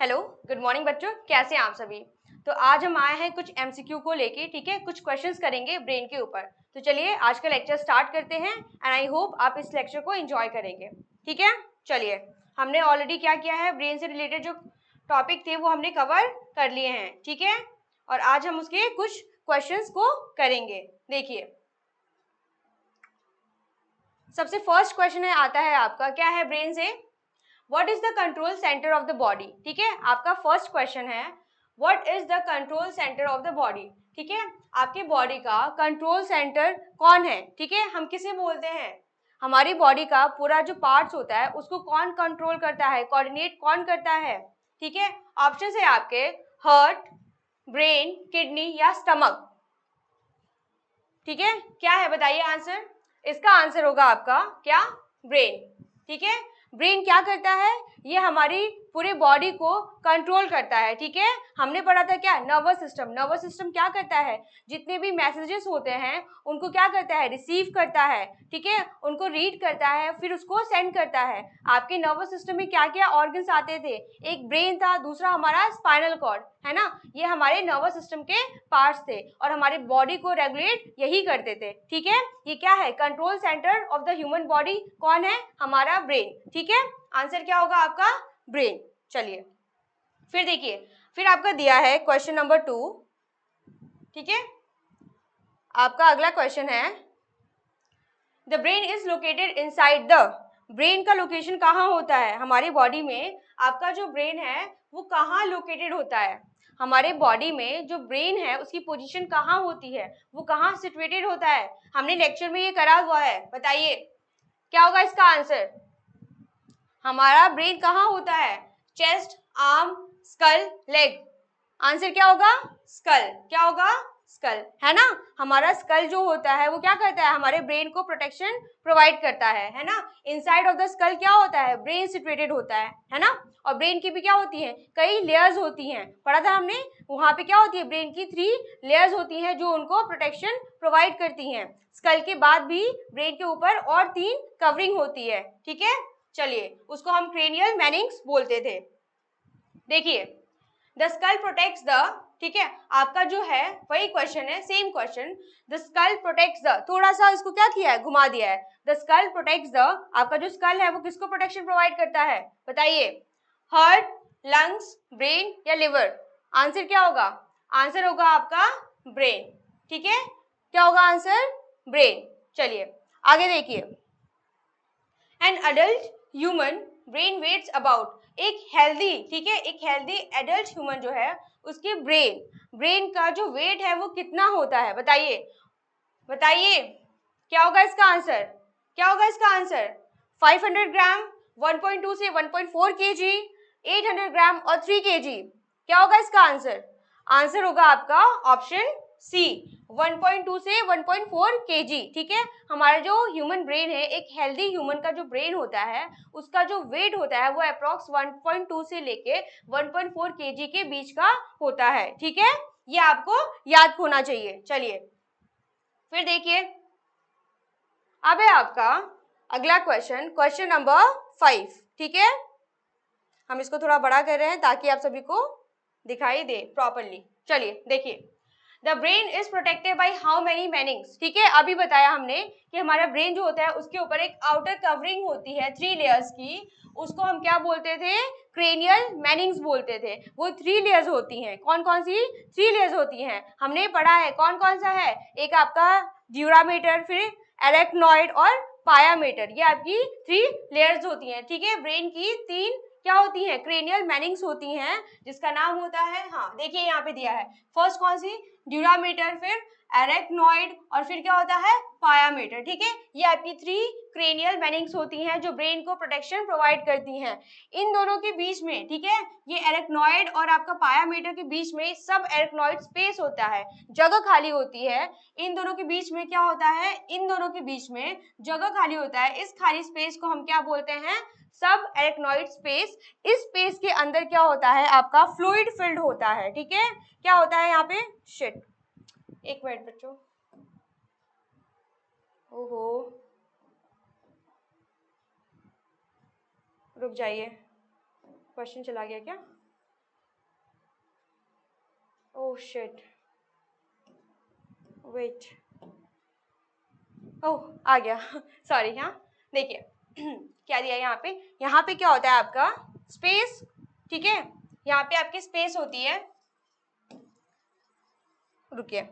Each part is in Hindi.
हेलो, गुड मॉर्निंग बच्चों, कैसे हैं आप सभी। तो आज हम आए हैं कुछ एमसीक्यू को लेके, ठीक है। कुछ क्वेश्चंस करेंगे ब्रेन के ऊपर। तो चलिए आज का लेक्चर स्टार्ट करते हैं एंड आई होप आप इस लेक्चर को एंजॉय करेंगे, ठीक है। चलिए, हमने ऑलरेडी क्या किया है, ब्रेन से रिलेटेड जो टॉपिक थे वो हमने कवर कर लिए हैं, ठीक है। और आज हम उसके कुछ क्वेश्चंस को करेंगे। देखिए, सबसे फर्स्ट क्वेश्चन है आता है आपका, क्या है ब्रेन से, what is the control centre of the body. ठीक है, आपका फर्स्ट क्वेश्चन है what is the control centre of the body. ठीक है, आपकी बॉडी का कंट्रोल सेंटर कौन है। ठीक है, हम किसे बोलते हैं, हमारी बॉडी का पूरा जो पार्ट्स होता है उसको कौन कंट्रोल करता है, कोऑर्डिनेट कौन करता है। ठीक है, ऑप्शन है आपके हार्ट, ब्रेन, किडनी या स्टमक। ठीक है, क्या है बताइए आंसर। इसका आंसर होगा आपका क्या, ब्रेन। ठीक है, ब्रेन क्या करता है, ये हमारी पूरे बॉडी को कंट्रोल करता है। ठीक है, हमने पढ़ा था क्या, नर्वस सिस्टम। नर्वस सिस्टम क्या करता है, जितने भी मैसेजेस होते हैं उनको क्या करता है, रिसीव करता है। ठीक है, उनको रीड करता है, फिर उसको सेंड करता है। आपके नर्वस सिस्टम में क्या क्या ऑर्गन्स आते थे, एक ब्रेन था, दूसरा हमारा स्पाइनल कॉर्ड है ना, ये हमारे नर्वस सिस्टम के पार्ट्स थे और हमारे बॉडी को रेगुलेट यही करते थे। ठीक है, ये क्या है, control centre of the human body कौन है, हमारा ब्रेन। ठीक है, आंसर क्या होगा आपका, ब्रेन। चलिए फिर देखिए, फिर आपका दिया है क्वेश्चन नंबर 2। ठीक है, आपका अगला क्वेश्चन है the brain is located inside the. Brain का लोकेशन कहाँ होता है हमारी बॉडी में, आपका जो ब्रेन है वो कहाँ लोकेटेड होता है। हमारे बॉडी में जो ब्रेन है उसकी पोजीशन कहाँ होती है, वो कहाँ सिचुएटेड होता है। हमने लेक्चर में ये करा हुआ है, बताइए क्या होगा इसका आंसर। हमारा ब्रेन कहाँ होता है, chest, arm, skull, leg. Answer क्या होगा, स्कल। क्या होगा, स्कल, है ना। हमारा स्कल जो होता है वो क्या करता है, हमारे ब्रेन को प्रोटेक्शन प्रोवाइड करता है ना। इनसाइड ऑफ द स्कल क्या होता है, ब्रेन सिचुएटेड होता है ना। और ब्रेन की भी क्या होती है, कई लेयर्स होती हैं, पढ़ा था हमने। वहां पे क्या होती है, ब्रेन की 3 लेयर्स होती हैं जो उनको प्रोटेक्शन प्रोवाइड करती हैं। स्कल के बाद भी ब्रेन के ऊपर और 3 कवरिंग होती है। ठीक है, चलिए उसको हम क्रेनियल मैनिंग्स बोलते थे। देखिए, द स्कल प्रोटेक्ट्स द, ठीक है, आपका जो है वही क्वेश्चन है, same question. The skull protects the, थोड़ा सा इसको क्या किया है, घुमा दिया है। द स्कल प्रोटेक्ट्स द, आपका जो स्कल है वो किसको प्रोटेक्शन प्रोवाइड करता है, बताइए। हार्ट, लंग्स, ब्रेन या लिवर। आंसर क्या होगा, आंसर होगा आपका ब्रेन। ठीक है, क्या होगा आंसर, ब्रेन। चलिए आगे देखिए, an adult human brain weighs about, एक हेल्दी, ठीक है, एक हेल्दी एडल्ट ह्यूमन जो है उसके ब्रेन का जो वेट है वो कितना होता है, बताइए। बताइए क्या होगा इसका आंसर, क्या होगा इसका आंसर। 500 ग्राम, 1.2 से 1.4 केजी, 800 ग्राम और 3 केजी। क्या होगा इसका आंसर, आंसर होगा आपका ऑप्शन सी, 1.2 से 1.4 केजी। ठीक है, हमारा जो ह्यूमन ब्रेन है, एक हेल्दी ह्यूमन का जो ब्रेन होता है उसका जो वेट होता है वो अप्रॉक्स 1.2 से लेके 1.4 केजी के बीच का होता है। ठीक है, ये आपको याद होना चाहिए। चलिए फिर देखिए, अब है आपका अगला क्वेश्चन, क्वेश्चन नंबर 5। ठीक है, हम इसको थोड़ा बड़ा कर रहे हैं ताकि आप सभी को दिखाई दे प्रॉपरली। चलिए देखिए, the brain is protected by how many Manning's. ठीक है, अभी बताया हमने कि हमारा ब्रेन जो होता है उसके ऊपर एक आउटर कवरिंग होती है 3 लेयर्स की, उसको हम क्या बोलते थे, क्रेनियल मैनिंग्स बोलते थे। वो 3 लेयर्स होती हैं, कौन कौन सी 3 लेयर्स होती हैं, हमने पढ़ा है कौन कौन सा है, एक आपका ड्यूरामेटर, फिर एरेक्नॉइड और पायामेटर, ये आपकी 3 लेयर्स होती हैं। ठीक है, ब्रेन की 3 क्या होती हैं, क्रेनियल मैनिंग्स होती हैं, जिसका नाम होता है, हाँ देखिए यहाँ पे दिया है, फर्स्ट कौन सी, ड्यूरामीटर, फिर एरेक्नॉइड और फिर क्या होता है, पायामीटर। ठीक है, ये आपकी 3 क्रेनियल मैनिंग्स होती हैं जो ब्रेन को प्रोटेक्शन प्रोवाइड करती हैं। इन दोनों के बीच में, ठीक है, ये एरेक्नॉइड और आपका पायामीटर के बीच में सब एरेक्नॉइड स्पेस होता है, जगह खाली होती है। इन दोनों के बीच में क्या होता है, इन दोनों के बीच में जगह खाली होता है, इस खाली स्पेस को हम क्या बोलते हैं, सब एरेक्नॉइड स्पेस। इस स्पेस के अंदर क्या होता है, आपका फ्लूइड फिल्ड होता है। ठीक है, क्या होता है यहाँ पे, शिट, एक मिनट बच्चों, ओहो रुक जाइए, क्वेश्चन चला गया क्या, ओह शिट, वेट, ओह आ गया सॉरी। हाँ देखिए क्या दिया है यहाँ पे क्या होता है आपका स्पेस, ठीक है, यहाँ पे आपकी स्पेस होती है, रुकिए,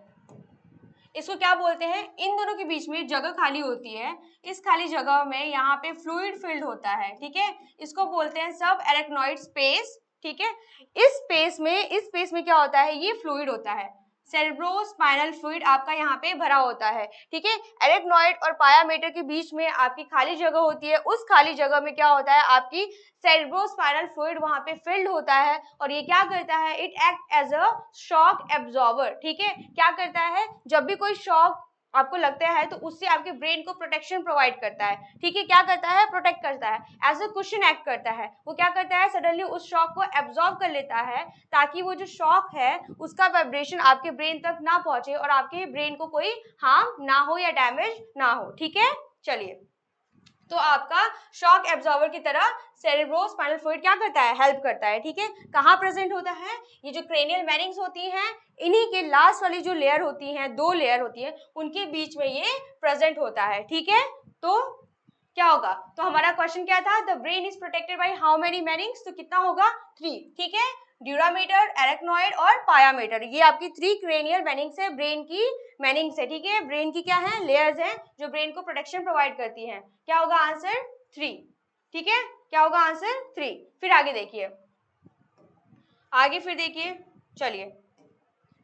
इसको क्या बोलते हैं, इन दोनों के बीच में जगह खाली होती है, इस खाली जगह में यहाँ पे फ्लूइड फिल्ड होता है, ठीक है, इसको बोलते हैं सब एरेक्नॉइड स्पेस, ठीक है। इस स्पेस में क्या होता है, ये फ्लूइड होता है, सेरेब्रोस्पाइनल फ्लूइड आपका यहाँ पे भरा होता है, ठीक है। एरेक्नॉइड और पायामेटर के बीच में आपकी खाली जगह होती है, उस खाली जगह में क्या होता है, आपकी सेरेब्रोस्पाइनल फ्लूइड वहां पे फिल्ड होता है, और ये क्या करता है, it act as a shock absorber, ठीक है। क्या करता है, जब भी कोई शॉक आपको लगता है तो उससे आपके ब्रेन को प्रोटेक्शन प्रोवाइड करता है, ठीक है। क्या करता है, प्रोटेक्ट करता है, एज अ कुशन एक्ट करता है। वो क्या करता है, सडनली उस शॉक को एब्जॉर्ब कर लेता है, ताकि वो जो शॉक है उसका वाइब्रेशन आपके ब्रेन तक ना पहुंचे और आपके ब्रेन को कोई हार्म ना हो या डैमेज ना हो, ठीक है। चलिए, तो आपका शॉक एब्जॉर्बर की तरह सेरेब्रोस्पाइनल फ्लूइड क्या करता है, हेल्प करता है, ठीक है। कहाँ प्रेजेंट होता है, ये जो क्रेनियल मैनिंग्स होती हैं, इन्हीं के लास्ट वाली जो लेयर होती हैं, 2 लेयर होती है, उनके बीच में ये प्रेजेंट होता है, ठीक है। तो क्या होगा, तो हमारा क्वेश्चन क्या था, the brain is protected by how many Manning's, तो कितना होगा, 3, ठीक है। ड्यूरामीटर, एरेक्नॉइड और पायामीटर, ये आपकी 3 क्रेनियल मैनिंग्स है, ब्रेन की मैनिंग्स है, ठीक है। ब्रेन की क्या है, लेयर्स हैं जो ब्रेन को प्रोटेक्शन प्रोवाइड करती हैं। क्या होगा आंसर, 3, ठीक है। क्या होगा आंसर, 3। फिर आगे देखिए, फिर देखिए, चलिए,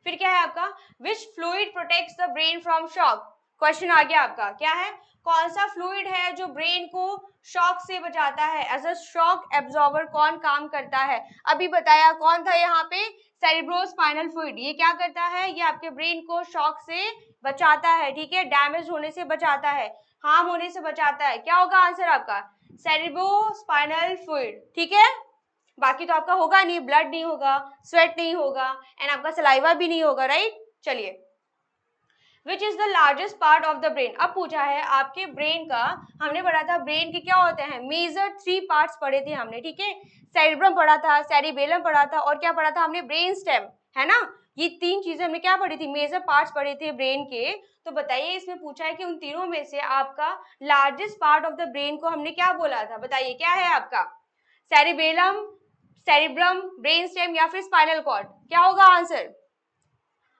फिर क्या है आपका, which fluid protects the brain from shock, question आ गया आपका, क्या है, कौन सा फ्लूइड है जो ब्रेन को शॉक से बचाता है, एज अ शॉक एब्जॉर्बर कौन काम करता है, अभी बताया कौन था यहाँ पे, सेरेब्रोस्पाइनल फ्लूइड। ये क्या करता है, ये आपके ब्रेन को शॉक से बचाता है, ठीक है, डैमेज होने से बचाता है, हार्म होने से बचाता है। क्या होगा आंसर आपका, सेरेब्रोस्पाइनल फ्लूइड, ठीक है। बाकी तो आपका होगा नहीं, ब्लड नहीं होगा, स्वेट नहीं होगा, एंड आपका सलाइवा भी नहीं होगा, राइट। चलिए, which is the largest part of the brain, अब पूछा है आपके ब्रेन का, हमने पढ़ा था ब्रेन के क्या होते हैं, मेजर 3 पार्ट्स पढ़े थे हमने, ठीक है। सेरिब्रम पढ़ा था, सेरिबेलम पढ़ा था, और क्या पढ़ा था हमने, ब्रेन स्टेम, है ना। ये 3 चीजें हमने क्या पढ़ी थी, मेजर पार्ट्स पढ़े थे ब्रेन के। तो बताइए, इसमें पूछा है कि उन तीनों में से आपका largest part of the brain को हमने क्या बोला था, बताइए क्या है आपका, सेरिबेलम, सेरिब्रम, ब्रेन स्टेम या फिर स्पाइनल कॉर्ड। क्या होगा आंसर,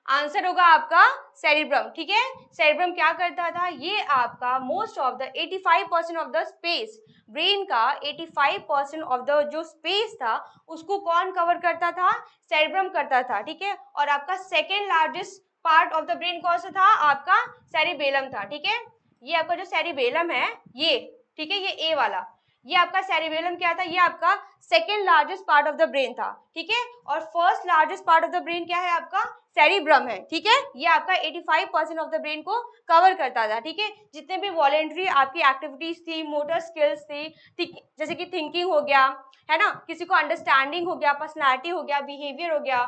आंसर होगा आपका सेरिब्रम, ठीक है। सेरिब्रम क्या करता था, ये आपका most of the 85% of the space, brain का 85% ऑफ द जो स्पेस था उसको कौन कवर करता था, सेरिब्रम करता था, ठीक है। और आपका second largest part of the brain कौन सा था, आपका सेरिबेलम था, ठीक है। ये आपका जो सेरिबेलम है ये, ठीक है, ये ए वाला, ये आपका सेरिबेलम क्या था, ये आपका second largest part of the brain था, ठीक है। और first largest part of the brain क्या है आपका, सेरिब्रम है, ठीक है। ये आपका 85% ऑफ द ब्रेन को कवर करता था, ठीक है। जितने भी वॉलेंट्री आपकी एक्टिविटीज थी, मोटर स्किल्स थी, जैसे कि थिंकिंग हो गया, है ना, किसी को अंडरस्टैंडिंग हो गया, पर्सनालिटी हो गया, बिहेवियर हो गया,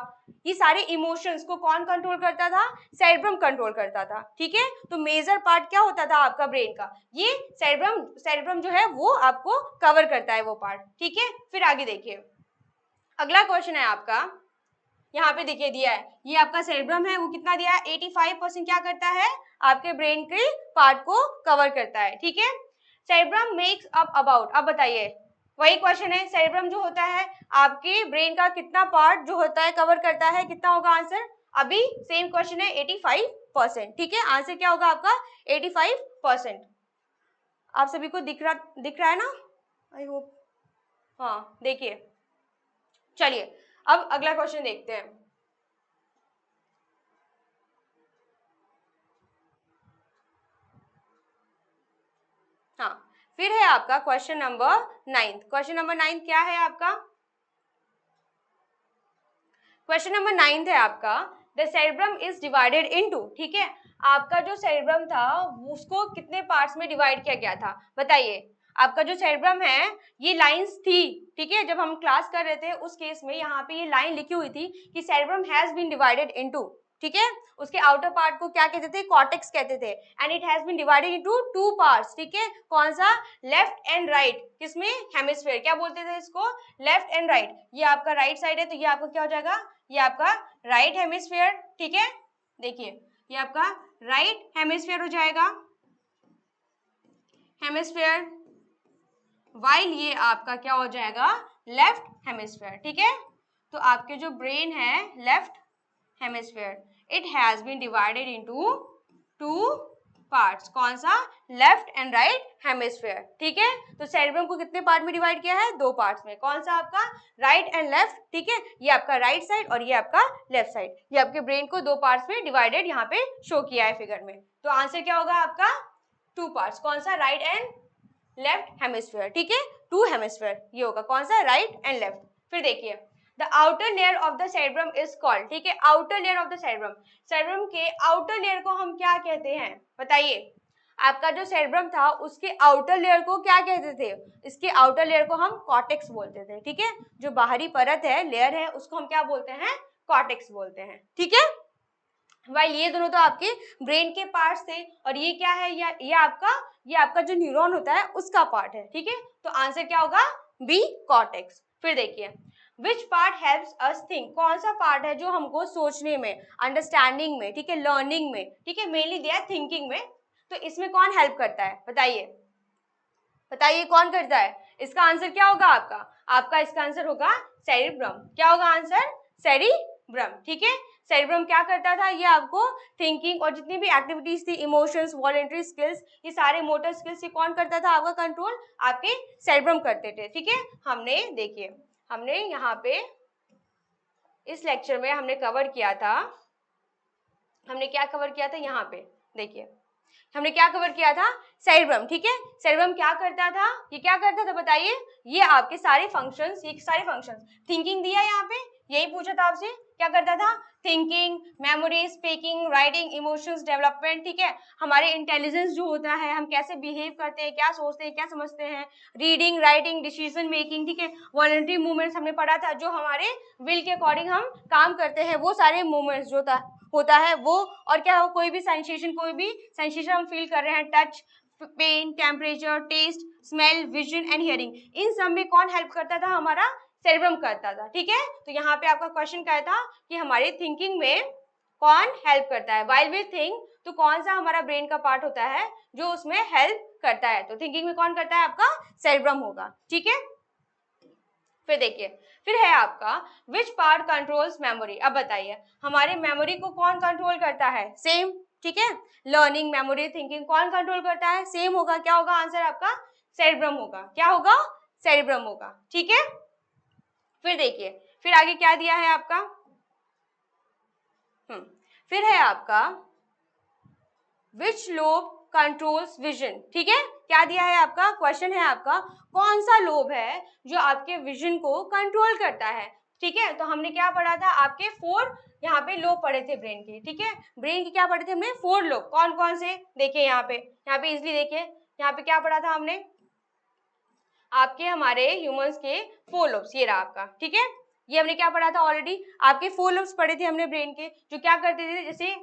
ये सारे इमोशंस को कौन कंट्रोल करता था, सेरिब्रम कंट्रोल करता था, ठीक है। तो मेजर पार्ट क्या होता था आपका ब्रेन का, ये सेरिब्रम जो है वो आपको कवर करता है वो पार्ट, ठीक है। फिर आगे देखिए, अगला क्वेश्चन है आपका, यहाँ पे देखिए दिया है, ये आपका सेरिब्रम है, वो कितना दिया है, 85% क्या करता है, आपके ब्रेन के पार्ट को कवर करता है, ठीक है। सेरिब्रम मेक्स अप अबाउट, अब बताइए, वही क्वेश्चन है, सेरिब्रम जो होता है आपके ब्रेन का कितना पार्ट जो होता है कवर करता है, कितना होगा आंसर, अभी सेम क्वेश्चन है, 85%, ठीक है। आंसर क्या होगा आपका, 85%। आप सभी को दिख रहा है ना, आई होप, हाँ देखिए। चलिए, अब अगला क्वेश्चन देखते हैं, हाँ फिर है आपका क्वेश्चन नंबर 9। क्वेश्चन नंबर 9 क्या है आपका, क्वेश्चन नंबर 9 है आपका, the cerebrum is divided into, ठीक है। आपका जो सेरिब्रम था उसको कितने पार्ट्स में डिवाइड किया गया था, बताइए। आपका जो सेरिब्रम है ये लाइंस थी, ठीक है, जब हम क्लास कर रहे थे उस केस में यहाँ पे ये लाइन लिखी हुई थी कि cerebrum has been divided into, ठीक है। उसके आउटर पार्ट को क्या कहते थे, कॉर्टेक्स कहते थे। And it has been divided into two parts, ठीक है। कौन सा, लेफ्ट एंड राइट, किसमें, हेमिस्फीयर, क्या बोलते थे इसको, लेफ्ट एंड राइट। ये आपका राइट साइड है तो ये आपका क्या हो जाएगा, ये आपका राइट हेमिस्फीयर, ठीक है। देखिए ये आपका राइट हेमिस्फीयर हो जाएगा, हेमिस्फीयर, वाइल ये आपका क्या हो जाएगा, लेफ्ट हेमिस्फीयर, ठीक है। तो आपके जो ब्रेन है left hemisphere, it has been divided into two parts, कौन सा, लेफ्ट एंड राइट हेमिस्फीयर, ठीक है। तो सेरेब्रम को कितने पार्ट में डिवाइड किया है, दो पार्ट्स में, कौन सा आपका, राइट एंड लेफ्ट, ठीक है। ये आपका राइट साइड और ये आपका लेफ्ट साइड, ये आपके ब्रेन को दो पार्ट्स में डिवाइडेड यहाँ पे शो किया है फिगर में। तो आंसर क्या होगा आपका, टू पार्ट्स, कौन सा, राइट एंड लेफ्ट हेमिस्फीयर, ठीक है, टू हेमिस्फीयर, ये होगा कौन सा, राइट एंड लेफ्ट। फिर देखिए the outer layer of the cerebrum is called, ठीक है, outer layer of the cerebrum, cerebrum के आउटर लेयर को हम क्या कहते हैं, बताइए। आपका जो सेरेब्रम था उसके आउटर लेयर को क्या कहते थे, इसके आउटर लेयर को हम कॉर्टेक्स बोलते थे, ठीक है। जो बाहरी परत है, लेयर है, उसको हम क्या बोलते हैं, कॉर्टेक्स बोलते हैं, ठीक है। वाइल ये दोनों तो आपके ब्रेन के पार्ट्स थे, और ये क्या है, ये आपका जो न्यूरॉन होता है उसका पार्ट है, ठीक है। तो आंसर क्या होगा, बी, कॉर्टेक्स। फिर देखिए which part helps us think, कौन सा पार्ट है जो हमको सोचने में, अंडरस्टैंडिंग में, ठीक है, लर्निंग में, ठीक है, मेनली दिया है थिंकिंग में। तो इसमें कौन हेल्प करता है, बताइए, बताइए कौन करता है। इसका आंसर क्या होगा आपका इसका आंसर होगा सेरिब्रम। क्या होगा आंसर, सेरिब्रम, ठीक है। सेरिब्रम क्या करता था, ये आपको थिंकिंग और जितनी भी एक्टिविटीज थी, इमोशंस, वॉलेंटरी स्किल्स, ये सारे मोटर स्किल्स, ये कौन करता था आपका कंट्रोल, आपके सेरिब्रम करते थे, ठीक है। हमने यहाँ पे इस लेक्चर में हमने कवर किया था, हमने क्या कवर किया था, यहाँ पे देखिए हमने क्या कवर किया था, सेरिब्रम, ठीक है। सेरिब्रम क्या करता था, ये क्या करता था बताइए, ये आपके सारे फंक्शंस, थिंकिंग दिया यहाँ पे, यही पूछा था आपसे, क्या करता था, thinking, memory, speaking, writing, emotions, development, ठीक है। हमारे इंटेलिजेंस जो होता है, हम कैसे बिहेव करते हैं, क्या सोचते हैं, क्या समझते हैं, रीडिंग, राइटिंग, डिसीजन मेकिंग, ठीक है। वॉलंटरी मूवमेंट्स हमने पढ़ा था, जो हमारे विल के अकॉर्डिंग हम काम करते हैं, वो सारे मूवमेंट्स जो होता है वो, और क्या हो, कोई भी सेंसेशन हम फील कर रहे हैं, touch, pain, temperature, taste, smell, vision and hearing, इन सब में कौन हेल्प करता था, हमारा सेरिब्रम करता था, ठीक है। तो यहाँ पे आपका क्वेश्चन क्या था कि हमारी थिंकिंग में कौन हेल्प करता है, व्हाइल वी थिंक, तो कौन सा हमारा ब्रेन का पार्ट होता है जो उसमें हेल्प करता है, तो थिंकिंग में कौन करता है, आपका सेरिब्रम होगा, ठीक है। फिर देखिए फिर है आपका विच पार्ट कंट्रोल्स मेमोरी। अब बताइए हमारे मेमोरी को कौन कंट्रोल करता है, सेम, ठीक है। लर्निंग, मेमोरी, थिंकिंग कौन कंट्रोल करता है, सेम होगा, क्या होगा आंसर आपका, सेरिब्रम होगा, क्या होगा, सेरिब्रम होगा, ठीक है। फिर देखिए फिर आगे क्या दिया है आपका, फिर है आपका विच लोब कंट्रोल्स विजन, ठीक है। क्या दिया है आपका, क्वेश्चन है आपका कौन सा लोब है जो आपके विजन को कंट्रोल करता है, ठीक है। तो हमने क्या पढ़ा था, आपके 4 यहाँ पे लोब पढ़े थे ब्रेन के, ठीक है। ब्रेन के क्या पढ़े थे हमने, 4 लोब, कौन कौन से, देखिए यहाँ पे इजिली देखिए, यहाँ पे क्या पढ़ा था हमने, आपके हमारे ह्यूमंस के 4 लोब्स, ये रहा आपका, ठीक है। ये हमने क्या पढ़ा था ऑलरेडी, आपके 4 लोब्स पढ़े थे हमने ब्रेन के, जो क्या करते थे, जैसे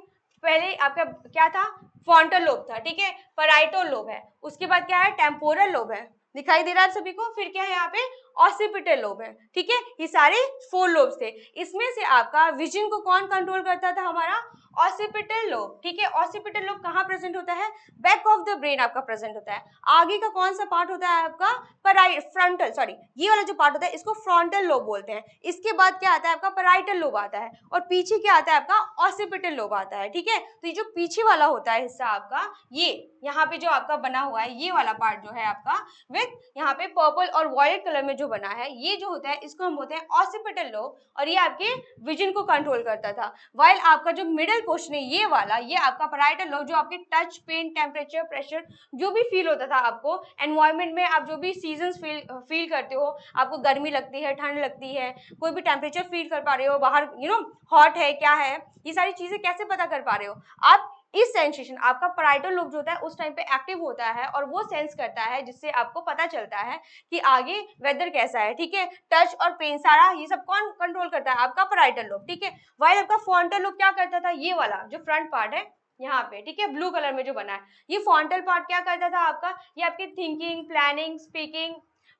पहले आपका क्या था, फ्रंटल लोब था, ठीक है, पैराइटल लोब है, उसके बाद क्या है, टेम्पोरल लोब है, दिखाई दे रहा है सभी को, फिर क्या है यहाँ पे ऑसिपिटल लोब है, ठीक है। ये सारे 4 लोब्स थे, इसमें से आपका विजन को कौन कंट्रोल करता था, हमारा ऑसिपिटल लोब, ठीक है। ऑसिपिटल लोब कहाँ प्रेजेंट होता है, बैक ऑफ द ब्रेन आपका प्रेजेंट होता है। आगे का कौन सा पार्ट होता है आपका, फ्रंटल, सॉरी ये वाला जो पार्ट होता है इसको फ्रंटल लोब बोलते हैं। इसके बाद क्या आता है आपका पैराइटल लोब आता है, और पीछे क्या आता है आपका ऑसिपिटल लोब आता है, ठीक है। तो ये जो पीछे वाला होता है हिस्सा आपका, ये यहाँ पे जो आपका बना हुआ है, ये वाला पार्ट जो है आपका विथ यहाँ पे पर्पल और वॉयलेट कलर में जो बना है, ये जो होता है इसको हम बोलते हैं ऑसिपिटल लोब, और ये आपके विजन को कंट्रोल करता था। वाइल आपका जो मिडिल पोर्शन है ये वाला, ये आपका पैराइटल लोब, जो आपके टच, पेन, टेम्परेचर, प्रेशर जो भी फील होता था आपको एनवायरनमेंट में, आप जो भी सीजन्स फील करते हो, आपको गर्मी लगती है, ठंड लगती है, कोई भी टेम्परेचर फील कर पा रहे हो, बाहर हॉट है क्या है, ये सारी चीजें कैसे पता कर पा रहे हो आप, इस सेंसेशन, आपका पैराइटल लोब जो होता है उस टाइम पे एक्टिव होता है और वो सेंस करता है, जिससे आपको पता चलता है कि आगे वेदर कैसा है, ठीक है। टच और पेन सारा ये सब कौन कंट्रोल करता है? आपका पैराइटल लोब, ठीक है। वाइल आपका फ्रंटल लोब क्या करता था? ये वाला जो फ्रंट पार्ट है यहाँ पे, ठीक है, ब्लू कलर में जो बना है, ये फ्रंटल पार्ट क्या करता था आपका? ये आपकी थिंकिंग, प्लानिंग, स्पीकिंग,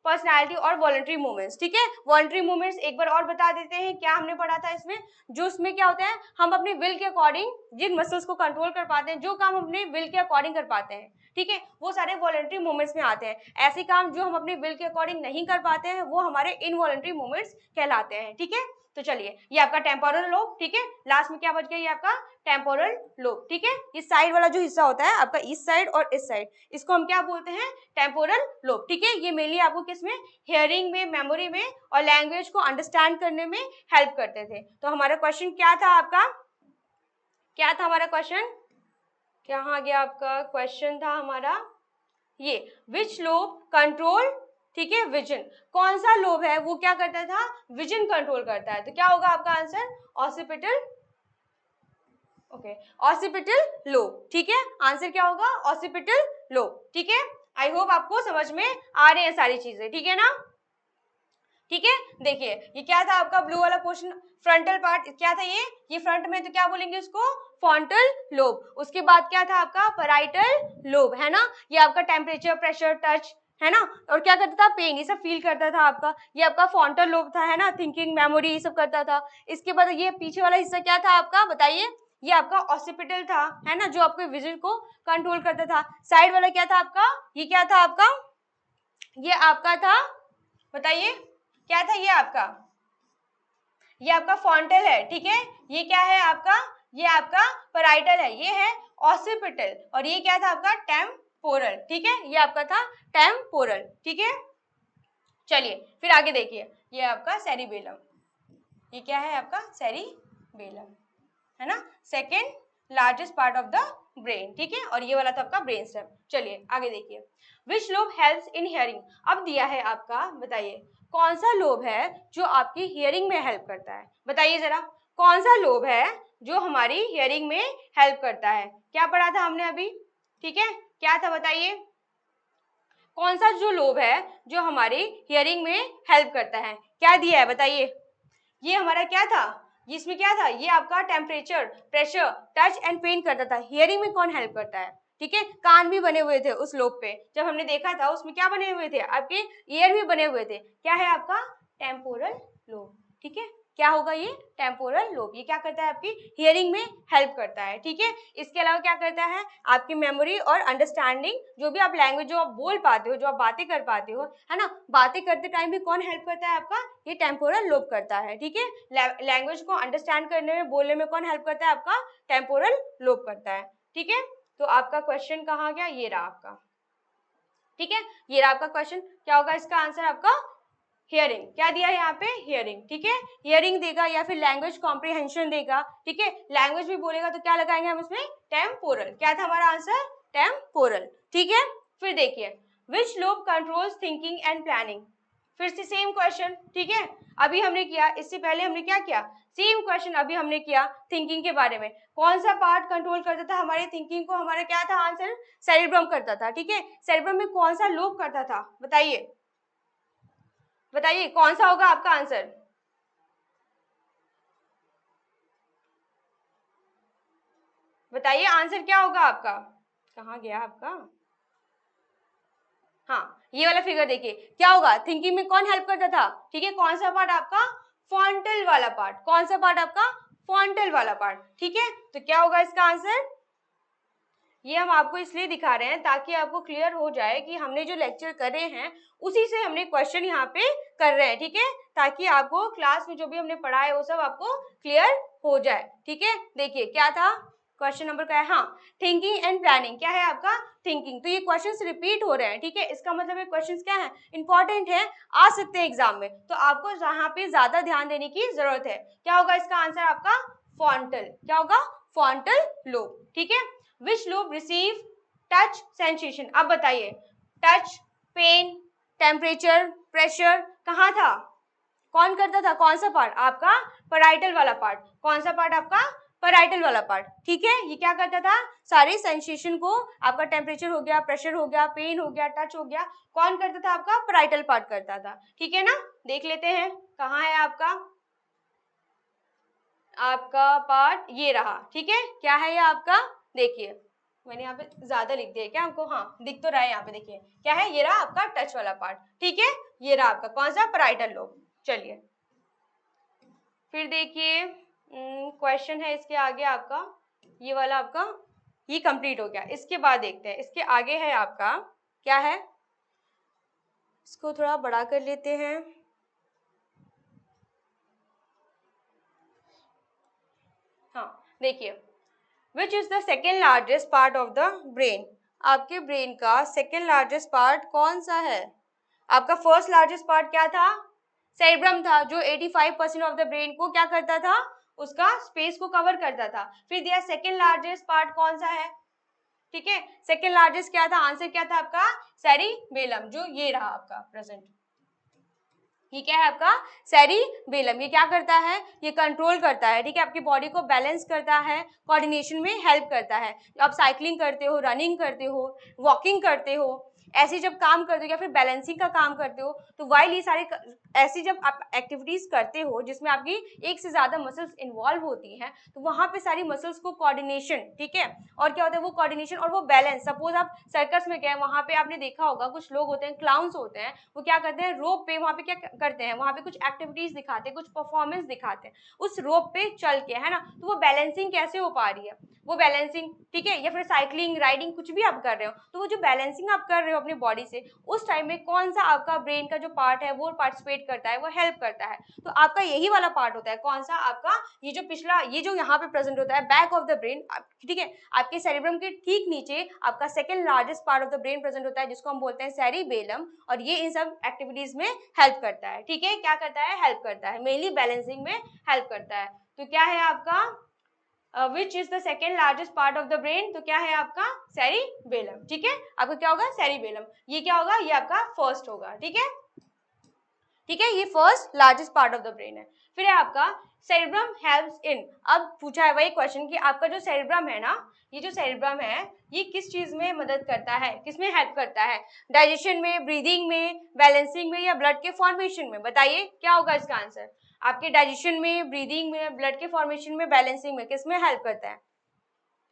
पर्सनालिटी और वॉलंटरी मूवमेंट्स, ठीक है। वॉलंटरी मूवमेंट्स एक बार और बता देते हैं, क्या हमने पढ़ा था इसमें? जो उसमें क्या होता है, हम अपने विल के अकॉर्डिंग जिन मसल्स को कंट्रोल कर पाते हैं, जो काम अपने विल के अकॉर्डिंग कर पाते हैं, ठीक है, वो सारे वॉलंटरी मूवमेंट्स में आते हैं। ऐसे काम जो हम अपने विल के अकॉर्डिंग नहीं कर पाते हैं, वो हमारे इनवॉलंटरी मूवमेंट्स कहलाते हैं, ठीक है। तो चलिए, ये आपका टेम्पोरल लोब, ठीक है, लास्ट में क्या बच गया? ये आपका टेम्पोरल लोब, ठीक है। इस साइड वाला जो हिस्सा होता है आपका, इस साइड और इस साइड, इसको हम क्या बोलते हैं? टेम्पोरल लोब, ठीक है। ये मेनली आपको किसमें? हियरिंग में, मेमोरी में और लैंग्वेज को अंडरस्टैंड करने में हेल्प करते थे। तो हमारा क्वेश्चन क्या था आपका? क्या था हमारा क्वेश्चन? कहाँ गया आपका क्वेश्चन? था हमारा ये, विच लोब कंट्रोल, ठीक है, विजन। कौन सा लोब है वो क्या करता था? विजन कंट्रोल करता है। तो क्या होगा आपका answer? Occipital, okay, occipital lobe, ठीक है। आंसर क्या होगा? ऑसिपिटल लोब, ठीक है। आई होप आपको समझ में आ रही है सारी चीजें, ठीक है ना? ठीक है, देखिए ये क्या था आपका ब्लू वाला पोर्शन, फ्रंटल पार्ट क्या था? ये फ्रंट में, तो क्या बोलेंगे इसको? Frontal lobe. उसके बाद क्या था आपका? पैराइटल लोब, है ना। ये आपका टेम्परेचर, प्रेशर, टच, है ना, और क्या करता था? पेन, ये सब फील करता था आपका। ये आपका फ्रंटल लोब था, है ना, थिंकिंग, मेमोरी, ये सब करता था। इसके बाद ये पीछे वाला हिस्सा क्या था आपका? बताइए। ये आपका ऑसिपिटल था, है ना, जो आपके विजन को कंट्रोल करता था। साइड वाला क्या था आपका? ये क्या था आपका? ये आपका था, बताइए क्या था? ये आपका फ्रंटल है, ठीक है। ये क्या है आपका? ये आपका पैराइटल है, ये है ऑसिपिटल, और ये क्या था आपका? टेम्पोरल, ठीक है। ये आपका था टेम्पोरल, ठीक है। चलिए फिर आगे देखिए, ये आपका सेरिबेलम, ये क्या है आपका? सेरिबेलम, है ना, second largest part of the brain, ठीक है। और ये वाला था आपका ब्रेन स्टेम। चलिए आगे देखिए, which lobe helps in hearing. अब दिया है आपका, बताइए कौन सा लोब है जो आपकी हियरिंग में हेल्प करता है? बताइए जरा, कौन सा लोब है जो हमारी हियरिंग में हेल्प करता है? क्या पढ़ा था हमने अभी? ठीक है, क्या था बताइए? कौन सा जो लोब है जो हमारी हियरिंग में हेल्प करता है? क्या दिया है बताइए? ये हमारा क्या था? इसमें क्या था? ये आपका temperature, pressure, touch and pain करता था। हियरिंग में कौन हेल्प करता है? ठीक है, कान भी बने हुए थे उस लोब पे, जब हमने देखा था उसमें क्या बने हुए थे? आपके ईयर भी बने हुए थे। क्या है आपका? टेम्पोरल लोब, ठीक है। क्या होगा ये? Temporal lobe. ये क्या करता है? आपकी हियरिंग में हेल्प करता है, ठीक है। इसके अलावा क्या करता है? आपकी मेमोरी और अंडरस्टैंडिंग, जो भी आप लैंग्वेज जो आप बोल पाते हो, जो आप बातें कर पाते हो, है ना, बातें करते टाइम भी कौन हेल्प करता है आपका? ये टेम्पोरल लोब करता है, ठीक है। लैंग्वेज को अंडरस्टैंड करने में, बोलने में कौन हेल्प करता है? आपका टेम्पोरल लोब करता है, ठीक है। तो आपका क्वेश्चन कहाँ गया? ये रहा आपका, ठीक है, ये रहा आपका क्वेश्चन। क्या होगा इसका आंसर आपका? हियरिंग। क्या दिया है यहाँ पे? हियरिंग, ठीक है। हियरिंग देगा या फिर लैंग्वेज कॉम्प्रिहेंशन देगा, ठीक है। लैंग्वेज भी बोलेगा तो क्या लगाएंगे हम इसमें? टेम्पोरल। क्या था हमारा आंसर? टेम्पोरल, ठीक है। फिर देखिए, which lobe controls thinking and planning. फिर से सेम क्वेश्चन, ठीक है। अभी हमने किया, इससे पहले हमने क्या किया? सेम क्वेश्चन अभी हमने किया थिंकिंग के बारे में। कौन सा पार्ट कंट्रोल करता था हमारी थिंकिंग को? हमारा क्या था आंसर? सेरिब्रम करता था, ठीक है। सेरिब्रम में कौन सा लोब करता था? बताइए, बताइए कौन सा होगा आपका आंसर? बताइए आंसर क्या होगा आपका? कहाँ गया आपका? हाँ, ये वाला फिगर देखिए, क्या होगा? थिंकिंग में कौन हेल्प करता था? ठीक है, कौन सा पार्ट आपका? फ्रंटल वाला पार्ट। कौन सा पार्ट आपका? फ्रंटल वाला पार्ट, ठीक है। तो क्या होगा इसका आंसर? ये हम आपको इसलिए दिखा रहे हैं ताकि आपको क्लियर हो जाए कि हमने जो लेक्चर करे हैं उसी से हमने क्वेश्चन यहाँ पे कर रहे हैं, ठीक है, ताकि आपको क्लास में जो भी हमने पढ़ा है वो सब आपको क्लियर हो जाए, ठीक है। देखिए क्या था क्वेश्चन नंबर क्या है? हाँ, थिंकिंग एंड प्लानिंग। क्या है आपका? थिंकिंग। तो ये क्वेश्चंस रिपीट हो रहे हैं, ठीक है, इसका मतलब ये क्वेश्चंस क्या है? इंपॉर्टेंट है, आ सकते हैं एग्जाम में, तो आपको यहाँ पे ज्यादा ध्यान देने की जरूरत है। क्या होगा इसका आंसर आपका? फ्रंटल। क्या होगा? फ्रंटल लोब, ठीक है। Which lobe receive touch sensation. अब बताइए, टच, पेन, टेम्परेचर, प्रेशर कहाँ था? कौन करता था? कौन सा पार्ट? आपका पैराइटल वाला पार्ट। कौन सा पार्ट आपका? पैराइटल वाला पार्ट, ठीक है। ये क्या करता था, सारे सेंसेशन को, आपका टेम्परेचर हो गया, प्रेशर हो गया, पेन हो गया, टच हो गया, कौन करता था, आपका पैराइटल पार्ट करता था, ठीक है ना। देख लेते हैं कहाँ है आपका पार्ट, ये रहा, ठीक है। क्या है ये आपका, देखिए मैंने यहाँ पे ज्यादा लिख दिया क्या आपको, हाँ दिख तो रहा है यहाँ पे, देखिए क्या है, ये रहा आपका टच वाला पार्ट, ठीक है। ये रहा आपका कौन सा, पैराइटल लोब। चलिए फिर देखिए क्वेश्चन है इसके आगे आपका, ये वाला आपका ये कंप्लीट हो गया। इसके बाद देखते हैं इसके आगे है आपका क्या है, इसको थोड़ा बड़ा कर लेते हैं। हाँ देखिए, which is the second largest part of the brain, आपके ब्रेन का सेकेंड लार्जेस्ट पार्ट कौन सा है। आपका फर्स्ट लार्जेस्ट पार्ट क्या था, सेरेब्रम था, जो 85% ऑफ द ब्रेन को क्या करता था, उसका स्पेस को कवर करता था। फिर दिया सेकेंड लार्जेस्ट पार्ट कौन सा है, ठीक है। सेकेंड लार्जेस्ट क्या था, आंसर क्या था आपका, सेरिबेलम, जो ये रहा आपका प्रेजेंट, ये क्या है आपका सेरिबेलम। ये क्या करता है, ये कंट्रोल करता है, ठीक है, आपकी बॉडी को बैलेंस करता है, कोऑर्डिनेशन में हेल्प करता है। आप साइकिलिंग करते हो, रनिंग करते हो, वॉकिंग करते हो, ऐसे जब काम करते हो या फिर बैलेंसिंग का काम करते हो, तो वाइल ये सारे ऐसी जब आप एक्टिविटीज करते हो जिसमें आपकी एक से ज्यादा मसल्स इन्वॉल्व होती हैं, तो वहां पे सारी मसल्स को कोऑर्डिनेशन, ठीक है, और क्या होता है वो कोऑर्डिनेशन और वो बैलेंस। सपोज आप सर्कस में गए, वहां पे आपने देखा होगा कुछ लोग होते हैं, क्लाउन्स होते हैं, वो क्या करते हैं, रोप पे वहां पे क्या करते हैं, वहां पे कुछ एक्टिविटीज दिखाते हैं, कुछ परफॉर्मेंस दिखाते हैं उस रोप पे चल के, है ना। तो वो बैलेंसिंग कैसे हो पा रही है, वो बैलेंसिंग, ठीक है, या फिर साइकिलिंग, राइडिंग, कुछ भी आप कर रहे हो, तो वो जो बैलेंसिंग आप कर रहे हो अपनी बॉडी से, उस टाइम में कौन सा आपका ब्रेन का जो पार्ट है वो पार्टिसिपेट करता है, वो हेल्प करता है। तो आपका यही वाला पार्ट होता है, कौन सा आपका, ये जो पिछला, ये जो यहाँ पे प्रेजेंट होता है बैक ऑफ द ब्रेन, ठीक है, आपके सेरिब्रम के ठीक नीचे आपका second largest part of the brain present होता है, जिसको हम बोलते हैं सेरिबेलम, और ये इन सब एक्टिविटीज में हेल्प करता है, ठीक है। क्या करता है, हेल्प करता है, मेनली बैलेंसिंग में हेल्प करता है। तो क्या है आपका which is the second largest part of the brain, तो क्या है आपका सेरिबेलम, ठीक है। आपका क्या होगा, सेरिबेलम, ये क्या होगा, ये आपका फर्स्ट होगा, ठीक है, ठीक है, ये first largest part of the brain है। फिर है आपका सेरिब्रम हेल्प्स इन, अब पूछा है वही क्वेश्चन कि आपका जो सेरिब्रम है ना, ये जो सेरिब्रम है ये किस चीज में मदद करता है, किसमें हेल्प करता है, डाइजेशन में, ब्रीदिंग में, बैलेंसिंग में, या ब्लड के फॉर्मेशन में, बताइए क्या होगा इसका आंसर। आपके डाइजेशन में, ब्रीदिंग में, ब्लड के फॉर्मेशन में, बैलेंसिंग में, किसमें हेल्प करता है,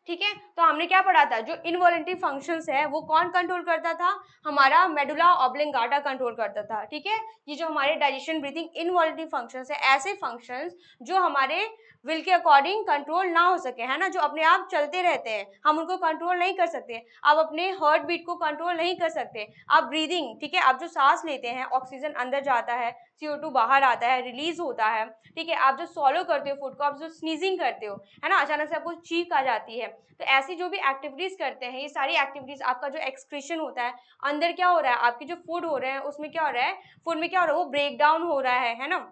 ठीक है। तो हमने क्या पढ़ा था, जो इनवॉलंटरी फंक्शंस है वो कौन कंट्रोल करता था, हमारा मेडुला ऑब्लिंगाटा कंट्रोल करता था, ठीक है। ये जो हमारे डाइजेशन, ब्रीथिंग, इनवॉलंटरी फंक्शंस है, ऐसे फंक्शंस जो हमारे विल के अकॉर्डिंग कंट्रोल ना हो सके, है ना, जो अपने आप चलते रहते हैं, हम उनको कंट्रोल नहीं कर सकते। आप अपने हार्ट बीट को कंट्रोल नहीं कर सकते, आप ब्रीदिंग, ठीक है, आप जो सांस लेते हैं, ऑक्सीजन अंदर जाता है, CO2 बाहर आता है, रिलीज होता है, ठीक है, आप जो सॉलो करते हो फूड को, आप जो स्नीजिंग करते हो, है ना, अचानक से आपको चीख आ जाती है, तो ऐसी जो भी एक्टिविटीज करते हैं, ये सारी एक्टिविटीज, आपका जो एक्सक्रीशन होता है अंदर, क्या हो रहा है, आपके जो फूड हो रहे हैं उसमें क्या हो रहा है, फूड में क्या हो रहा है, वो ब्रेक डाउन हो रहा है ना,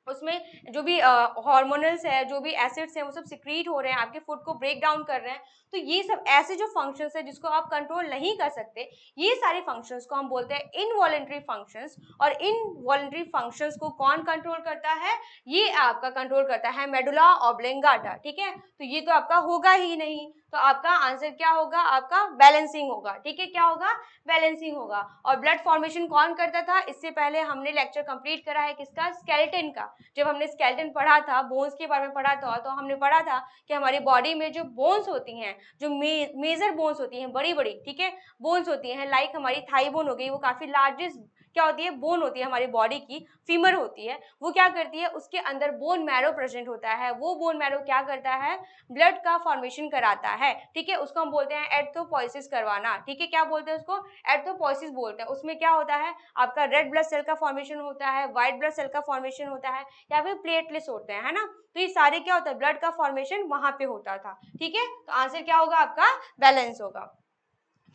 उसमें जो भी हार्मोनल्स है, जो भी एसिड्स हैं, वो सब सिक्रीट हो रहे हैं, आपके फूड को ब्रेक डाउन कर रहे हैं। तो ये सब ऐसे जो फंक्शंस है जिसको आप कंट्रोल नहीं कर सकते, ये सारे फंक्शंस को हम बोलते हैं इनवॉलंटरी फंक्शंस। और इनवॉलंटरी फंक्शंस को कौन कंट्रोल करता है, ये आपका कंट्रोल करता है मेडुला ऑब्लिंगाटा, ठीक है। तो ये तो आपका होगा ही नहीं, तो आपका आंसर क्या होगा, आपका बैलेंसिंग होगा, ठीक है, क्या होगा, बैलेंसिंग होगा। और ब्लड फॉर्मेशन कौन करता था, इससे पहले हमने लेक्चर कंप्लीट करा है किसका, स्केलेटन का। जब हमने स्केलेटन पढ़ा था, बोन्स के बारे में पढ़ा था, तो हमने पढ़ा था कि हमारी बॉडी में जो बोन्स होती हैं, जो मेजर बोन्स होती हैं, बड़ी बड़ी, ठीक है, बोन्स होती हैं, लाइक हमारी थाई बोन हो गई, वो काफी लार्जेस्ट क्या होती है, बोन होती है हमारी बॉडी की, फीमर होती है, वो क्या करती है, उसके अंदर बोन मैरो प्रेजेंट होता है, वो बोन मैरो क्या करता है, ब्लड का फॉर्मेशन कराता है, ठीक है, उसको हम बोलते हैं एर्थोपोइसिस करवाना, ठीक है, क्या बोलते हैं उसको, एर्थोपोइसिस बोलते हैं। उसमें क्या होता है, आपका रेड ब्लड सेल का फॉर्मेशन होता है, व्हाइट ब्लड सेल का फॉर्मेशन होता है, या फिर प्लेटलेट्स होते हैं, है ना। तो ये सारे क्या होता है, ब्लड का फॉर्मेशन वहां पे होता था, ठीक है। तो आंसर क्या होगा आपका, बैलेंस होगा।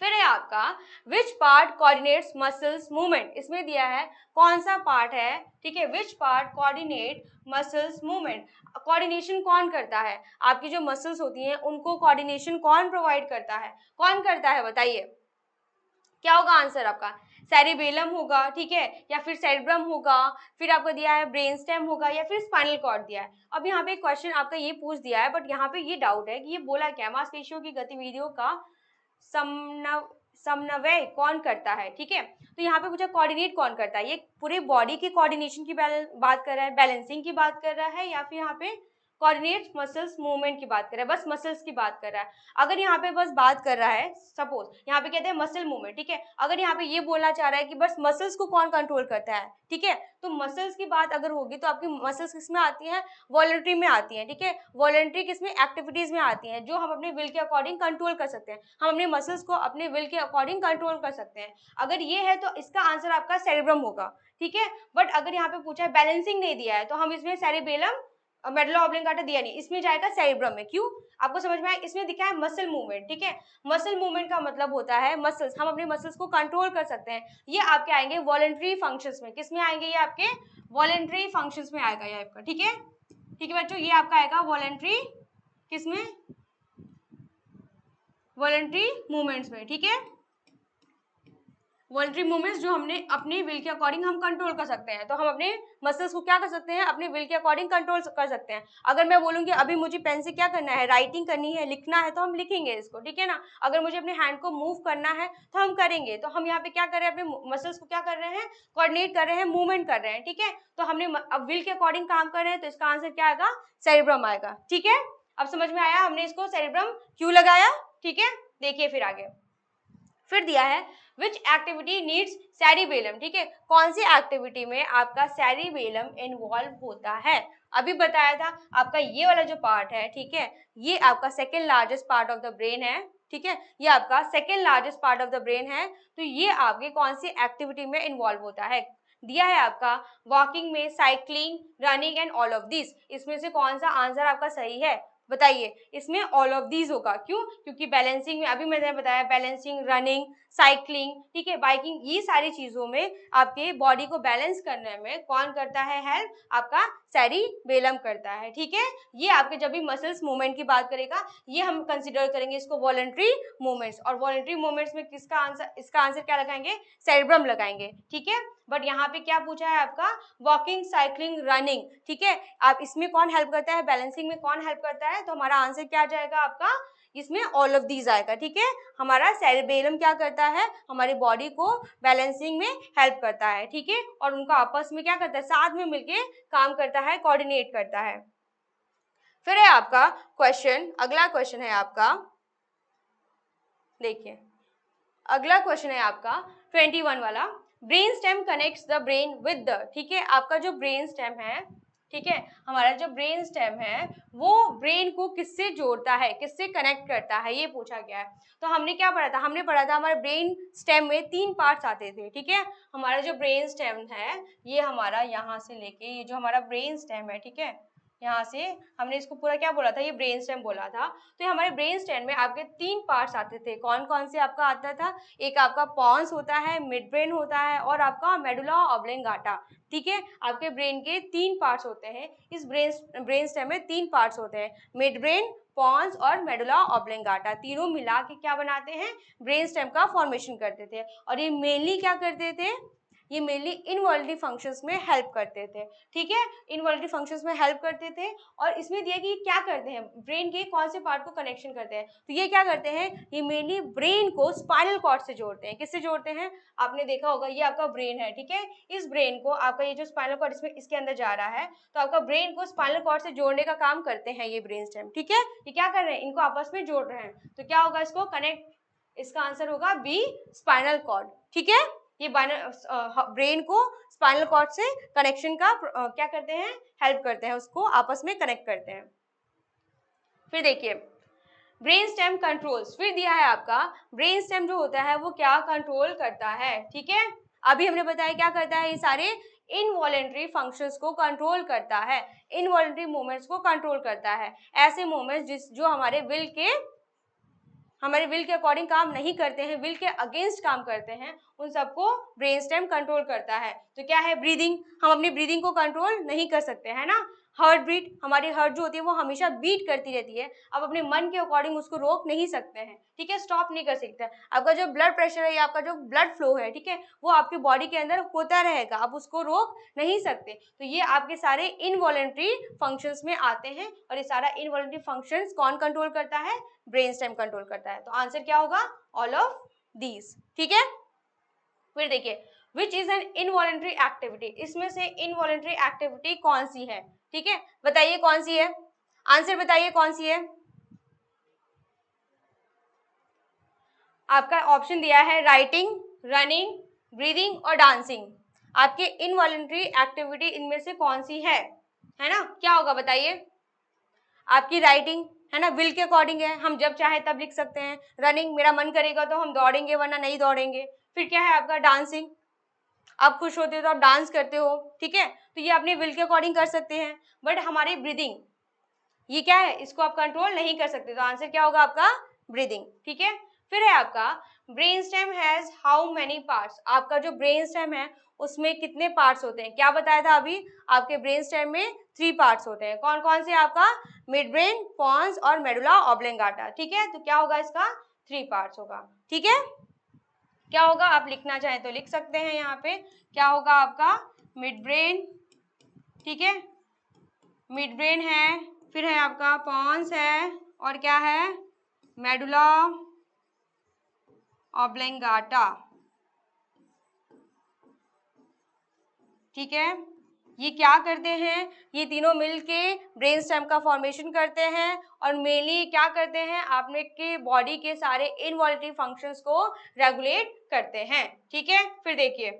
फिर है आपका which part coordinates muscles movement, इसमें दिया है कौन सा पार्ट है, ठीक है, which part coordinate muscles movement, coordination कौन करता है, आपकी जो मसल्स होती हैं उनको कोऑर्डिनेशन कौन प्रोवाइड करता है, कौन करता है, बताइए क्या होगा आंसर आपका, सेरिबेलम होगा, ठीक है, या फिर सेरिब्रम होगा, फिर आपको दिया है ब्रेन स्टेम होगा, या फिर स्पाइनल कॉर्ड दिया है। अब यहाँ पे क्वेश्चन आपका ये पूछ दिया है, बट यहाँ पे ये डाउट है कि ये बोला क्या, मांसपेशियों की गतिविधियों का समन्वय कौन करता है, ठीक है। तो यहाँ पे पूछा कोऑर्डिनेट कौन करता है, ये पूरे बॉडी की कोऑर्डिनेशन की बात कर रहा है, बैलेंसिंग की बात कर रहा है, या फिर यहाँ पे कोऑर्डिनेट मसल्स मूवमेंट की बात कर रहा है, बस मसल्स की बात कर रहा है। अगर यहाँ पे बस बात कर रहा है, सपोज यहाँ पे कहते हैं मसल मूवमेंट, ठीक है, अगर यहाँ पे ये बोलना चाह रहा है कि बस मसल्स को कौन कंट्रोल करता है, ठीक है, तो मसल्स की बात अगर होगी तो आपकी मसल्स किसमें आती हैं, वॉलंटरी में आती हैं, ठीक है, वॉलंटरी किसमें, एक्टिविटीज में आती हैं, जो हम अपने विल के अकॉर्डिंग कंट्रोल कर सकते हैं, हम अपने मसल्स को अपने विल के अकॉर्डिंग कंट्रोल कर सकते हैं। अगर ये है तो इसका आंसर आपका सेरिब्रम होगा, ठीक है। बट अगर यहाँ पे पूछा है बैलेंसिंग नहीं दिया है, तो हम इसमें सेरिबेलम मेडुला ऑब्लिंगाटा दिया नहीं, इसमें जाएगा सेरिब्रम में। क्यों, आपको समझ में आया, इसमें दिखा है मसल मूवमेंट, ठीक है, मसल मूवमेंट का मतलब होता है मसल्स, हम अपने मसल्स को कंट्रोल कर सकते हैं। ये आपके आएंगे वॉलंटरी फंक्शंस में, किसमें आएंगे, ये आपके वॉलंटरी फंक्शंस में आएगा ये आपका, ठीक है, ठीक है बच्चों, ये आपका आएगा वॉलंटरी, किसमें, वॉलंटरी मूवमेंट्स में, ठीक है, वॉलंटरी मूवमेंट्स जो हमने अपने विल के अकॉर्डिंग हम कंट्रोल कर सकते हैं। तो हम अपने मसल्स को क्या कर सकते हैं, अपने विल के अकॉर्डिंग कंट्रोल कर सकते हैं। अगर मैं बोलूंगी अभी मुझे पेन से क्या करना है, राइटिंग करनी है, लिखना है, तो हम लिखेंगे इसको, ठीक है ना। अगर मुझे अपने हैंड को मूव करना है तो हम करेंगे। तो हम यहाँ पे क्या कर रहे हैं, अपने मसल्स को क्या कर रहे हैं, कोऑर्डिनेट कर रहे हैं, मूवमेंट कर रहे हैं, ठीक है। तो हमने अब विल के अकॉर्डिंग काम कर रहे हैं, तो इसका आंसर क्या आएगा, सेरिब्रम आएगा, ठीक है। अब समझ में आया हमने इसको सेरिब्रम क्यों लगाया, ठीक है। देखिए फिर आगे, फिर दिया है विच एक्टिविटी नीड्स सेरिबेलम, ठीक है, कौन सी एक्टिविटी में आपका सेरिबेलम इन्वॉल्व होता है। अभी बताया था आपका ये वाला जो पार्ट है, ठीक है, ये आपका second largest part of the brain है, ठीक है, ये आपका second largest part of the brain है। तो ये आपके कौन सी एक्टिविटी में इन्वॉल्व होता है, दिया है आपका वॉकिंग में, cycling, running and all of this, इसमें से कौन सा आंसर आपका सही है, बताइए। इसमें ऑल ऑफ दीज होगा, क्यों, क्योंकि बैलेंसिंग में अभी मैंने बताया बैलेंसिंग, रनिंग, साइकिलिंग, ठीक है, बाइकिंग, ये सारी चीजों में आपके बॉडी को बैलेंस करने में कौन करता है हेल्प, आपका सेरिबेलम करता है, ठीक है। ये आपके जब भी मसल्स मूवमेंट की बात करेगा, ये हम कंसिडर करेंगे इसको वॉलंटरी मूवमेंट्स, और वॉलंटरी मूवमेंट्स में किसका आंसर, इसका आंसर क्या लगाएंगे, सेरिब्रम लगाएंगे, ठीक है। बट यहाँ पे क्या पूछा है आपका, वॉकिंग, साइकिलिंग, रनिंग, ठीक है, आप इसमें कौन हेल्प करता है, बैलेंसिंग में कौन हेल्प करता है, तो हमारा आंसर क्या आ जाएगा आपका, इसमें ऑल ऑफ दीज आएगा, ठीक है। हमारा सेरिबेलम क्या करता है, हमारी बॉडी को बैलेंसिंग में हेल्प करता है, ठीक है, और उनका आपस में क्या करता है, साथ में मिलके काम करता है, कोऑर्डिनेट करता है। फिर है आपका क्वेश्चन, अगला क्वेश्चन है आपका, देखिए अगला क्वेश्चन है आपका 21 वाला, brain stem connects the brain with the, ठीक है, आपका जो ब्रेन स्टेम है, ठीक है, हमारा जो ब्रेन स्टेम है वो ब्रेन को किससे जोड़ता है, किससे कनेक्ट करता है, ये पूछा गया है। तो हमने क्या पढ़ा था, हमने पढ़ा था हमारे ब्रेन स्टेम में 3 पार्ट्स आते थे, ठीक है। हमारा जो ब्रेन स्टेम है ये हमारा यहाँ से लेके, ये जो हमारा ब्रेन स्टेम है, ठीक है, यहाँ से हमने इसको पूरा क्या बोला था, ये ब्रेन स्टेम बोला था। तो ये हमारे ब्रेन स्टेम में आपके 3 पार्ट्स आते थे, कौन कौन से आपका आता था, एक आपका पॉन्स होता है, मिड ब्रेन होता है, और आपका मेडुला ऑब्लिंगाटा, ठीक है। आपके ब्रेन के 3 पार्ट्स होते हैं, इस ब्रेन स्टेम में 3 पार्ट्स होते हैं, मिड ब्रेन, पॉन्स और मेडुला ऑब्लिंगाटा, तीनों मिला के क्या बनाते हैं, ब्रेन स्टेम का फॉर्मेशन करते थे। और ये मेनली क्या करते थे, ये मेनली इनवॉल्टरी फंक्शंस में हेल्प करते थे, ठीक है, इनवॉल्टरी फंक्शंस में हेल्प करते थे। और इसमें दिया कि क्या करते हैं, ब्रेन के कौन से पार्ट को कनेक्शन करते हैं, तो ये क्या करते हैं, ये मेनली ब्रेन को स्पाइनल कॉर्ड से जोड़ते हैं। किससे जोड़ते हैं, आपने देखा होगा ये आपका ब्रेन है, ठीक है, इस ब्रेन को आपका ये जो स्पाइनल कॉर्ड इसमें इसके अंदर जा रहा है, तो आपका ब्रेन को स्पाइनल कॉर्ड से जोड़ने का काम करते हैं ये ब्रेन स्टेम, ठीक है। ये क्या कर रहे हैं, इनको आपस में जोड़ रहे हैं, तो क्या होगा, इसको कनेक्ट, इसका आंसर होगा बी, स्पाइनल कॉर्ड, ठीक है। ये ब्रेन को स्पाइनल कॉर्ड से कनेक्शन का क्या करते हैं, हेल्प करते हैं, उसको आपस में कनेक्ट करते हैं। फिर देखिए ब्रेन स्टेम कंट्रोल्स, फिर दिया है आपका ब्रेन स्टेम जो होता है वो क्या कंट्रोल करता है, ठीक है। अभी हमने बताया क्या करता है, ये सारे इनवॉलेंट्री फंक्शंस को कंट्रोल करता है, इनवॉलेंट्री मूवमेंट्स को कंट्रोल करता है, ऐसे मूवमेंट्स जो हमारे विल के अकॉर्डिंग काम नहीं करते हैं, विल के अगेंस्ट काम करते हैं, उन सबको ब्रेन स्टेम कंट्रोल करता है। तो क्या है, ब्रीदिंग, हम अपनी ब्रीदिंग को कंट्रोल नहीं कर सकते, है ना। हार्ट बीट, हमारी हार्ट जो होती है वो हमेशा बीट करती रहती है, आप अपने मन के अकॉर्डिंग उसको रोक नहीं सकते हैं, ठीक है, स्टॉप नहीं कर सकते। आपका जो ब्लड प्रेशर है या आपका जो ब्लड फ्लो है, ठीक है, वो आपकी बॉडी के अंदर होता रहेगा, आप उसको रोक नहीं सकते। तो ये आपके सारे इनवॉलेंट्री फंक्शंस में आते हैं, और ये सारा इनवॉलेंट्री फंक्शंस कौन कंट्रोल करता है, ब्रेन स्टेम कंट्रोल करता है। तो आंसर क्या होगा, ऑल ऑफ दीज, ठीक है। फिर देखिए, which is an involuntary activity, इसमें से इनवॉलेंट्री एक्टिविटी कौन सी है, ठीक है, बताइए कौन सी है, आंसर बताइए कौन सी है। आपका ऑप्शन दिया है राइटिंग, रनिंग, ब्रीदिंग और डांसिंग। आपकी इनवॉलेंट्री एक्टिविटी इनमें से कौन सी है ना, क्या होगा बताइए। आपकी राइटिंग है ना, विल के अकॉर्डिंग है, हम जब चाहे तब लिख सकते हैं। रनिंग, मेरा मन करेगा तो हम दौड़ेंगे वरना नहीं दौड़ेंगे। फिर क्या है आपका डांसिंग, आप खुश होते हो तो आप डांस करते हो, ठीक है, तो ये अपने विल के अकॉर्डिंग कर सकते हैं। बट हमारी ब्रीदिंग, ये क्या है, इसको आप कंट्रोल नहीं कर सकते, तो आंसर क्या होगा आपका, ब्रीदिंग, ठीक है। फिर है आपका brain stem has how many parts, आपका जो ब्रेन स्टेम है उसमें कितने पार्ट्स होते हैं, क्या बताया था अभी, आपके ब्रेन स्टेम में 3 पार्ट्स होते हैं, कौन कौन से, आपका मिड ब्रेन, पॉन्स और मेडुला ऑब्लिंगाटा, ठीक है। तो क्या होगा इसका, 3 पार्ट्स होगा, ठीक है। क्या होगा, आप लिखना चाहें तो लिख सकते हैं यहाँ पे, क्या होगा आपका मिड ब्रेन, ठीक है, मिड ब्रेन है, फिर है आपका पॉन्स है, और क्या है, मेडुला ऑब्लिंगाटा, ठीक है। ये क्या करते हैं, ये तीनों मिलके ब्रेन स्टेम का फॉर्मेशन करते हैं, और मेनली क्या करते हैं, आपने के बॉडी के सारे इनवॉल्यूटरी फंक्शंस को रेगुलेट करते हैं, ठीक है। फिर देखिए,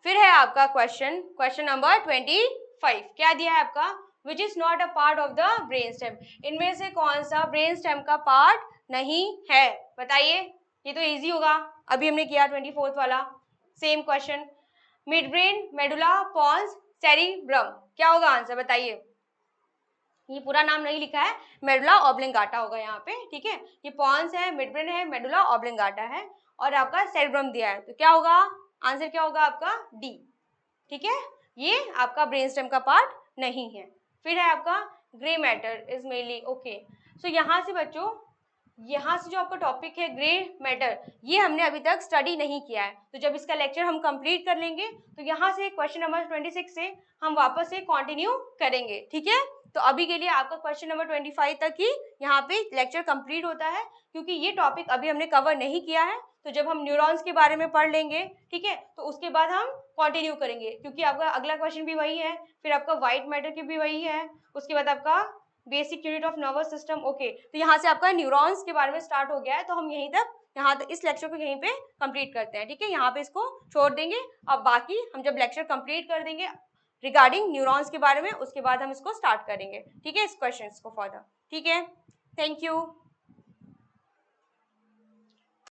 फिर है आपका क्वेश्चन नंबर 25, क्या दिया है आपका, which is not a part of the brain stem, इनमें से कौन सा ब्रेन स्टेम का पार्ट नहीं है, बताइए। ये तो इजी होगा, अभी हमने किया 24th वाला same question. Midbrain, medulla, pons, cerebrum, क्या होगा आंसर बताइए। ये पूरा नाम नहीं लिखा है, मेडुला ऑब्लिंगाटा होगा यहाँ पे, ठीक है। ये पॉन्स है, मिड ब्रेन है, मेडुला ऑब्लिंगाटा है, और आपका सेरिब्रम दिया है, तो क्या होगा आंसर, क्या होगा आपका डी, ठीक है। ये आपका ब्रेन स्टेम का पार्ट नहीं है। फिर है आपका grey matter is mainly okay. So यहाँ से बच्चों, यहाँ से जो आपका टॉपिक है ग्रे मैटर, ये हमने अभी तक स्टडी नहीं किया है, तो जब इसका लेक्चर हम कंप्लीट कर लेंगे तो यहाँ से क्वेश्चन नंबर 26 से हम वापस से कंटिन्यू करेंगे, ठीक है। तो अभी के लिए आपका क्वेश्चन नंबर 25 तक ही यहाँ पे लेक्चर कंप्लीट होता है, क्योंकि ये टॉपिक अभी हमने कवर नहीं किया है। तो जब हम न्यूरॉन्स के बारे में पढ़ लेंगे, ठीक है, तो उसके बाद हम कंटिन्यू करेंगे, क्योंकि आपका अगला क्वेश्चन भी वही है, फिर आपका व्हाइट मैटर की भी वही है, उसके बाद आपका basic unit of nervous system, okay. तो यहाँ से आपका न्यूरॉन्स के बारे में स्टार्ट हो गया है, तो हम यहाँ तक इस लेक्चर को यहीं पे कंप्लीट करते हैं, ठीक है, यहाँ पे इसको छोड़ देंगे। अब बाकी हम जब लेक्चर कंप्लीट कर देंगे रिगार्डिंग न्यूरॉन्स के बारे में, उसके बाद हम इसको स्टार्ट करेंगे, ठीक है, इस क्वेश्चन को फर्दर, ठीक है। Thank you.